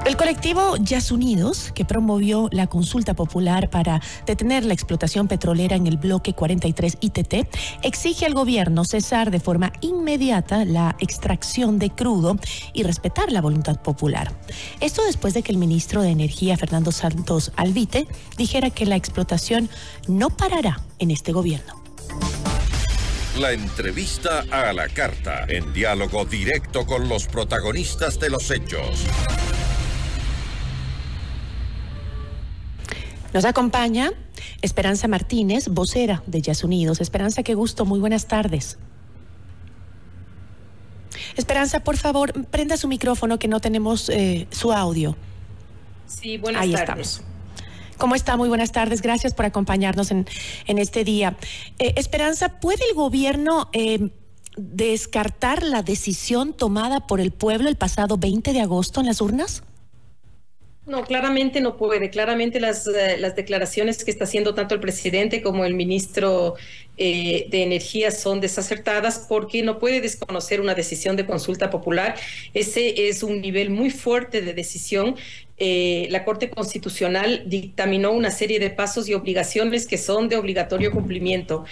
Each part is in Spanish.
El colectivo Yasunidos, que promovió la consulta popular para detener la explotación petrolera en el bloque 43 ITT, exige al gobierno cesar de forma inmediata la extracción de crudo y respetar la voluntad popular. Esto después de que el ministro de Energía, Fernando Santos Alvite, dijera que la explotación no parará en este gobierno. La entrevista a la carta, en diálogo directo con los protagonistas de los hechos. Nos acompaña Esperanza Martínez, vocera de Yasunidos. Esperanza, qué gusto, muy buenas tardes. Esperanza, por favor, prenda su micrófono que no tenemos su audio. Sí, buenas tardes. Ahí estamos. ¿Cómo está? Muy buenas tardes. Gracias por acompañarnos en este día. Esperanza, ¿puede el gobierno descartar la decisión tomada por el pueblo el pasado 20 de agosto en las urnas? No, claramente no puede. Claramente las declaraciones que está haciendo tanto el presidente como el ministro de Energía son desacertadas porque no puede desconocer una decisión de consulta popular. Ese es un nivel muy fuerte de decisión. La Corte Constitucional dictaminó una serie de pasos y obligaciones que son de obligatorio cumplimiento.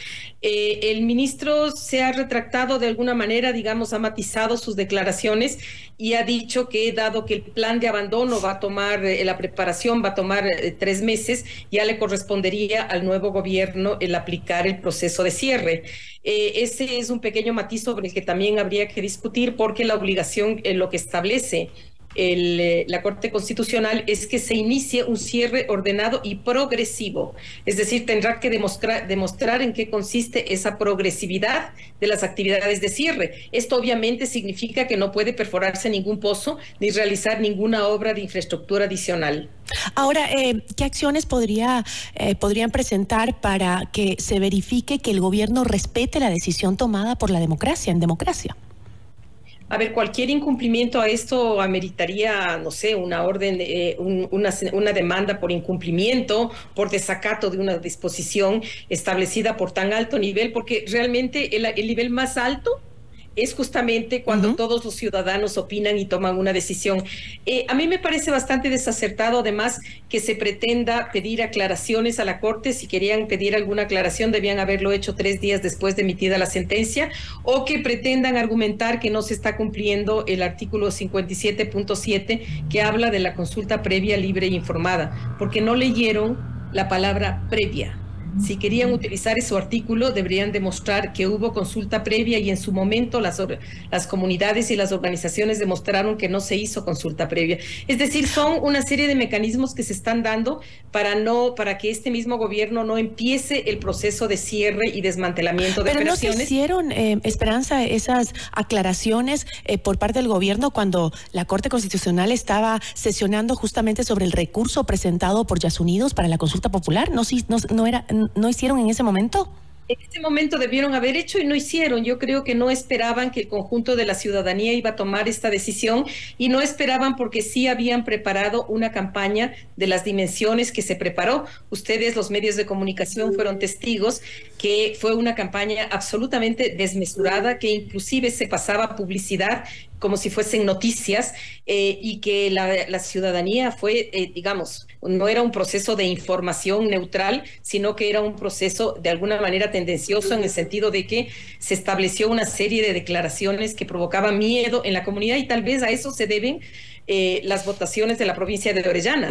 El ministro se ha retractado de alguna manera, digamos, ha matizado sus declaraciones y ha dicho que dado que el plan de abandono va a tomar, la preparación va a tomar 3 meses, ya le correspondería al nuevo gobierno el aplicar el proceso de cierre. Ese es un pequeño matiz sobre el que también habría que discutir porque la obligación, lo que establece la Corte Constitucional es que se inicie un cierre ordenado y progresivo, es decir, tendrá que demostrar en qué consiste esa progresividad de las actividades de cierre. Esto obviamente significa que no puede perforarse ningún pozo ni realizar ninguna obra de infraestructura adicional. Ahora, ¿qué acciones podrían presentar para que se verifique que el gobierno respete la decisión tomada por la democracia, en democracia? A ver, cualquier incumplimiento a esto ameritaría, no sé, una orden, una demanda por incumplimiento, por desacato de una disposición establecida por tan alto nivel, porque realmente el nivel más alto es justamente cuando todos los ciudadanos opinan y toman una decisión. A mí me parece bastante desacertado, además, que se pretenda pedir aclaraciones a la Corte. Si querían pedir alguna aclaración, debían haberlo hecho 3 días después de emitida la sentencia, o que pretendan argumentar que no se está cumpliendo el artículo 57.7, que habla de la consulta previa, libre e informada, porque no leyeron la palabra previa. Si querían utilizar ese artículo, deberían demostrar que hubo consulta previa y en su momento las comunidades y las organizaciones demostraron que no se hizo consulta previa. Es decir, son una serie de mecanismos que se están dando para que este mismo gobierno no empiece el proceso de cierre y desmantelamiento de operaciones. Pero no se hicieron, Esperanza, esas aclaraciones por parte del gobierno cuando la Corte Constitucional estaba sesionando justamente sobre el recurso presentado por Yasunidos para la consulta popular. ¿No hicieron en ese momento? En ese momento debieron haber hecho y no hicieron. Yo creo que no esperaban que el conjunto de la ciudadanía iba a tomar esta decisión y no esperaban porque sí habían preparado una campaña de las dimensiones que se preparó. Ustedes, los medios de comunicación, fueron testigos que fue una campaña absolutamente desmesurada, que inclusive se pasaba publicidad como si fuesen noticias y que la ciudadanía fue, digamos, no era un proceso de información neutral, sino que era un proceso de alguna manera tendencioso en el sentido de que se estableció una serie de declaraciones que provocaban miedo en la comunidad y tal vez a eso se deben las votaciones de la provincia de Orellana.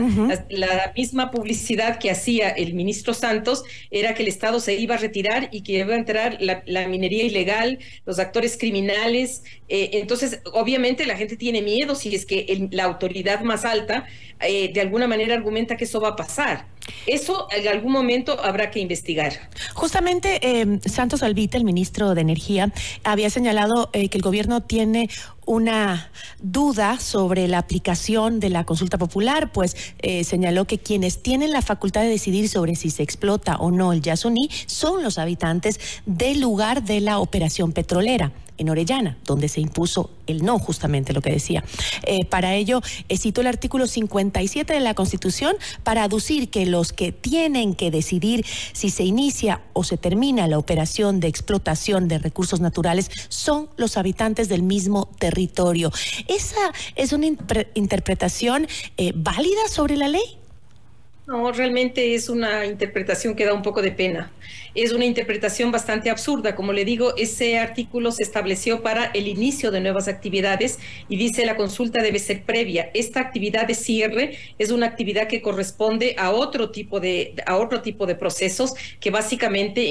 La misma publicidad que hacía el ministro Santos era que el Estado se iba a retirar y que iba a entrar la minería ilegal, los actores criminales. Entonces, obviamente la gente tiene miedo si es que la autoridad más alta de alguna manera argumenta que eso va a pasar. Eso en algún momento habrá que investigar. Justamente Santos Alvite, el ministro de Energía, había señalado que el gobierno tiene una duda sobre la aplicación de la consulta popular, pues señaló que quienes tienen la facultad de decidir sobre si se explota o no el Yasuní son los habitantes del lugar de la operación petrolera. en Orellana, donde se impuso el no, justamente lo que decía. Para ello, citó el artículo 57 de la Constitución para aducir que los que tienen que decidir si se inicia o se termina la operación de explotación de recursos naturales son los habitantes del mismo territorio. ¿Esa es una interpretación válida sobre la ley? No, realmente es una interpretación que da un poco de pena. Es una interpretación bastante absurda. Como le digo, ese artículo se estableció para el inicio de nuevas actividades y dice la consulta debe ser previa. Esta actividad de cierre es una actividad que corresponde a otro tipo de procesos que básicamente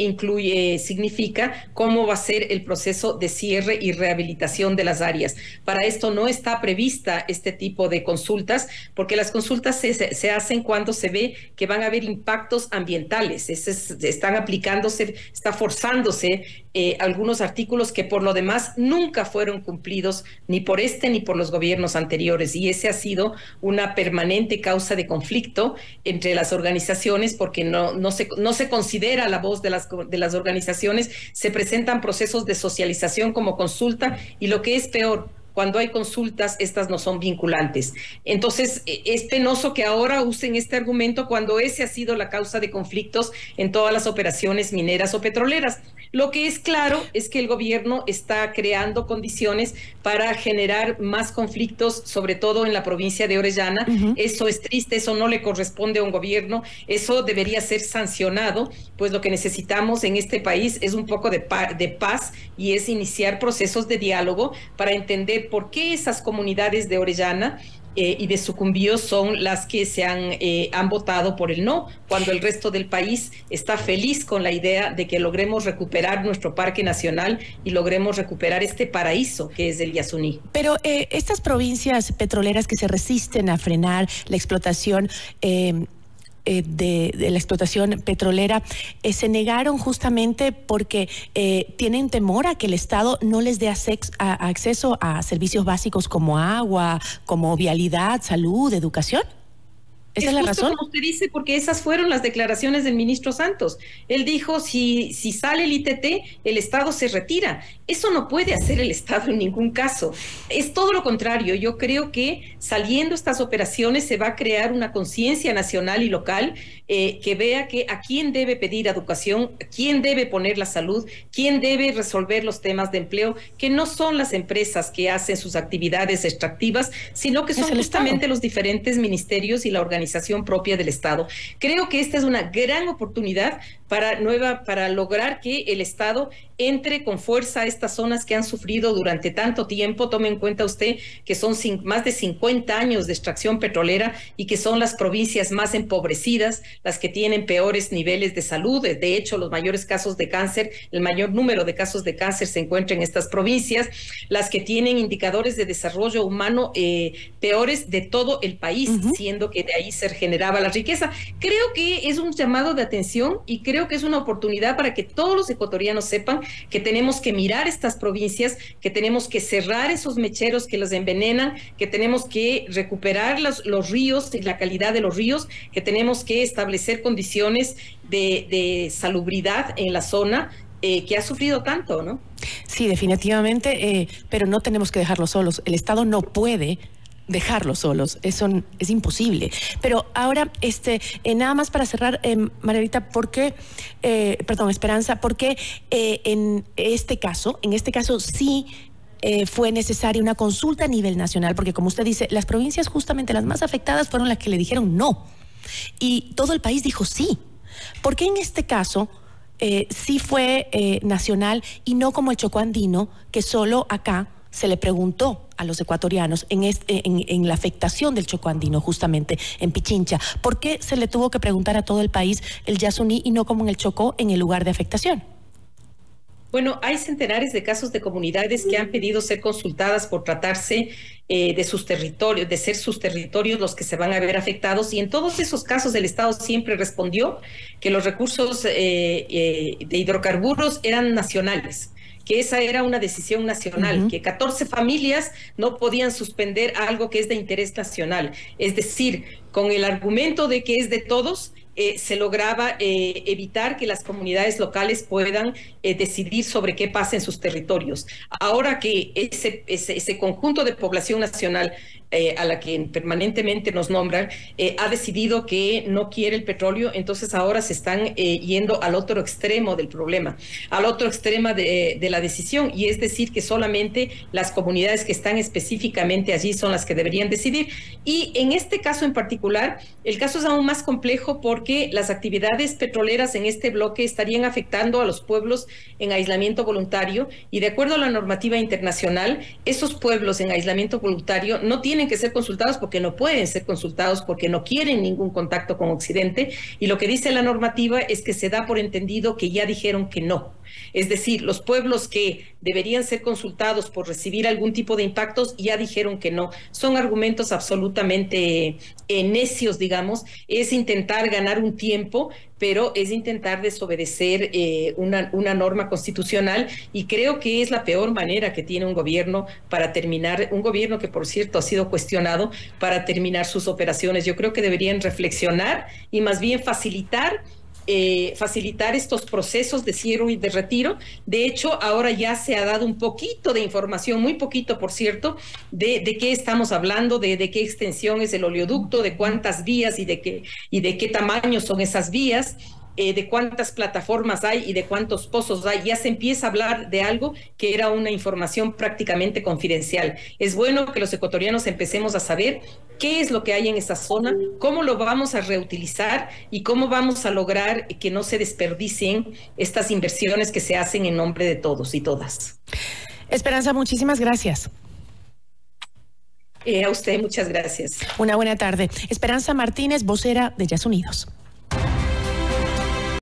significa cómo va a ser el proceso de cierre y rehabilitación de las áreas. Para esto no está prevista este tipo de consultas, porque las consultas se hacen cuando se ve que van a haber impactos ambientales. Está forzándose algunos artículos que por lo demás nunca fueron cumplidos ni por este ni por los gobiernos anteriores, y ese ha sido una permanente causa de conflicto entre las organizaciones, porque no se considera la voz de las organizaciones, se presentan procesos de socialización como consulta, y lo que es peor, cuando hay consultas, estas no son vinculantes. Entonces, es penoso que ahora usen este argumento cuando ese ha sido la causa de conflictos en todas las operaciones mineras o petroleras. Lo que es claro es que el gobierno está creando condiciones para generar más conflictos, sobre todo en la provincia de Orellana. Eso es triste, eso no le corresponde a un gobierno, eso debería ser sancionado, pues lo que necesitamos en este país es un poco de paz, y es iniciar procesos de diálogo para entender por qué esas comunidades de Orellana y de Sucumbíos son las que han votado por el no, cuando el resto del país está feliz con la idea de que logremos recuperar nuestro parque nacional y logremos recuperar este paraíso que es el Yasuní. Pero estas provincias petroleras que se resisten a frenar la explotación de la explotación petrolera, se negaron justamente porque tienen temor a que el Estado no les dé acceso a servicios básicos como agua, como vialidad, salud, educación. ¿Esa es la razón? Como usted dice, porque esas fueron las declaraciones del ministro Santos. Él dijo, si sale el ITT, el Estado se retira. Eso no puede hacer el Estado en ningún caso. Es todo lo contrario. Yo creo que saliendo estas operaciones se va a crear una conciencia nacional y local que vea que a quién debe pedir educación, quién debe poner la salud, quién debe resolver los temas de empleo, que no son las empresas que hacen sus actividades extractivas, sino que son justamente los diferentes ministerios y la organización propia del Estado. Creo que esta es una gran oportunidad para lograr que el Estado entre con fuerza a estas zonas que han sufrido durante tanto tiempo. Tome en cuenta usted que son más de 50 años de extracción petrolera y que son las provincias más empobrecidas, las que tienen peores niveles de salud. De hecho, los mayores casos de cáncer, el mayor número de casos de cáncer se encuentra en estas provincias, las que tienen indicadores de desarrollo humano peores de todo el país, siendo que de ahí se generaba la riqueza. Creo que es un llamado de atención y creo que es una oportunidad para que todos los ecuatorianos sepan que tenemos que mirar estas provincias, que tenemos que cerrar esos mecheros que las envenenan, que tenemos que recuperar los ríos y la calidad de los ríos, que tenemos que establecer condiciones de salubridad en la zona que ha sufrido tanto, ¿no? Sí, definitivamente, pero no tenemos que dejarlos solos. El Estado no puede dejarlos solos, eso es imposible. Pero ahora, nada más para cerrar, Margarita, Esperanza, ¿por qué en este caso sí fue necesaria una consulta a nivel nacional? Porque como usted dice, las provincias justamente las más afectadas fueron las que le dijeron no, y todo el país dijo sí. ¿Por qué en este caso sí fue nacional y no como el Chocó andino, que solo acá se le preguntó a los ecuatorianos en la afectación del Chocó andino, justamente en Pichincha? ¿Por qué se le tuvo que preguntar a todo el país el Yasuní y no como en el Chocó, en el lugar de afectación? Bueno, hay centenares de casos de comunidades que han pedido ser consultadas por tratarse de sus territorios, de ser sus territorios los que se van a ver afectados, y en todos esos casos el Estado siempre respondió que los recursos de hidrocarburos eran nacionales, que esa era una decisión nacional, que 14 familias no podían suspender algo que es de interés nacional. Es decir, con el argumento de que es de todos, se lograba evitar que las comunidades locales puedan decidir sobre qué pasa en sus territorios. Ahora que ese conjunto de población nacional a la que permanentemente nos nombran, ha decidido que no quiere el petróleo, entonces ahora se están yendo al otro extremo del problema, al otro extremo de la decisión, y es decir que solamente las comunidades que están específicamente allí son las que deberían decidir. Y en este caso en particular, el caso es aún más complejo porque las actividades petroleras en este bloque estarían afectando a los pueblos en aislamiento voluntario, y de acuerdo a la normativa internacional, esos pueblos en aislamiento voluntario no tienen que ser consultados porque no pueden ser consultados, porque no quieren ningún contacto con Occidente, y lo que dice la normativa es que se da por entendido que ya dijeron que no. Es decir, los pueblos que deberían ser consultados por recibir algún tipo de impactos ya dijeron que no. Son argumentos absolutamente necios, digamos. Es intentar ganar un tiempo, pero es intentar desobedecer una norma constitucional, y creo que es la peor manera que tiene un gobierno para terminar, un gobierno que por cierto ha sido cuestionado, para terminar sus operaciones. Yo creo que deberían reflexionar y más bien facilitar estos procesos de cierre y de retiro. De hecho, ahora ya se ha dado un poquito de información, muy poquito, por cierto, de qué estamos hablando, de qué extensión es el oleoducto, de cuántas vías y de qué tamaño son esas vías. De cuántas plataformas hay y de cuántos pozos hay. Ya se empieza a hablar de algo que era una información prácticamente confidencial. Es bueno que los ecuatorianos empecemos a saber qué es lo que hay en esa zona, cómo lo vamos a reutilizar y cómo vamos a lograr que no se desperdicien estas inversiones que se hacen en nombre de todos y todas. Esperanza, muchísimas gracias. A usted, muchas gracias. Una buena tarde. Esperanza Martínez, vocera de Yas Unidos.